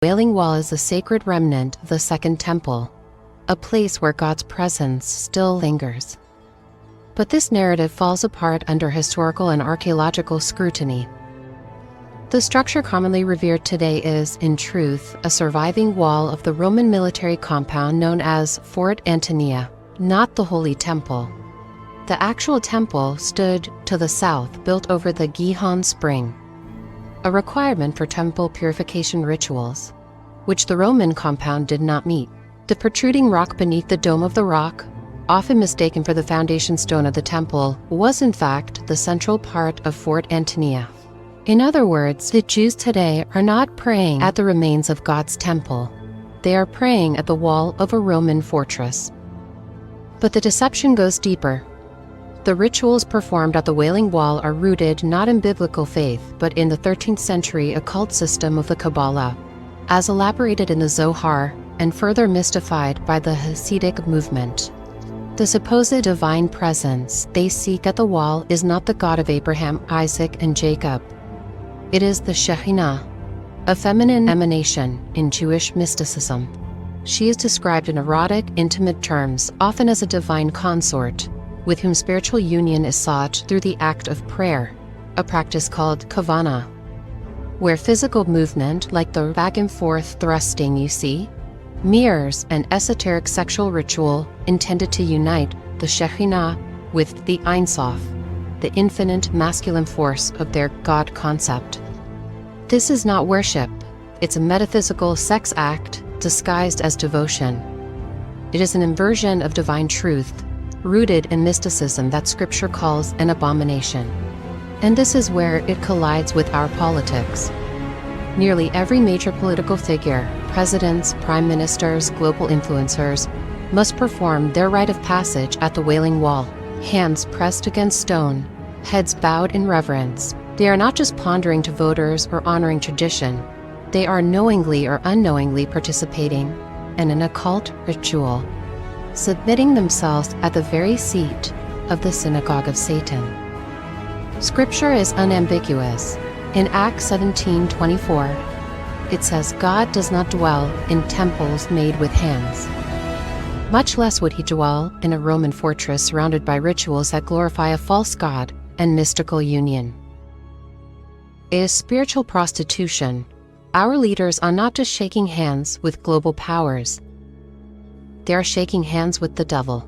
Wailing Wall is a sacred remnant of the Second Temple, a place where God's presence still lingers. But this narrative falls apart under historical and archaeological scrutiny. The structure commonly revered today is, in truth, a surviving wall of the Roman military compound known as Fort Antonia, not the Holy Temple. The actual temple stood to the south, built over the Gihon Spring, a requirement for temple purification rituals, which the Roman compound did not meet. The protruding rock beneath the dome of the rock, often mistaken for the foundation stone of the temple, was in fact the central part of Fort Antonia. In other words, the Jews today are not praying at the remains of God's temple. They are praying at the wall of a Roman fortress. But the deception goes deeper. The rituals performed at the Wailing Wall are rooted not in biblical faith, but in the 13th century occult system of the Kabbalah, as elaborated in the Zohar and further mystified by the Hasidic movement. The supposed divine presence they seek at the wall is not the God of Abraham, Isaac, and Jacob. It is the Shekhinah, a feminine emanation in Jewish mysticism. She is described in erotic, intimate terms, often as a divine consort, with whom spiritual union is sought through the act of prayer, a practice called kavana, where physical movement, like the back and forth thrusting you see, mirrors an esoteric sexual ritual intended to unite the Shekhinah with the Ein Sof, the infinite masculine force of their God concept. This is not worship. It's a metaphysical sex act disguised as devotion. It is an inversion of divine truth, rooted in mysticism that Scripture calls an abomination. And this is where it collides with our politics. Nearly every major political figure, presidents, prime ministers, global influencers, must perform their rite of passage at the Wailing Wall, hands pressed against stone, heads bowed in reverence. They are not just pandering to voters or honoring tradition. They are knowingly or unknowingly participating in an occult ritual, submitting themselves at the very seat of the synagogue of Satan. Scripture is unambiguous. In Acts 17:24, it says, "God does not dwell in temples made with hands." Much less would he dwell in a Roman fortress surrounded by rituals that glorify a false god and mystical union. It is spiritual prostitution. Our leaders are not just shaking hands with global powers. They are shaking hands with the devil.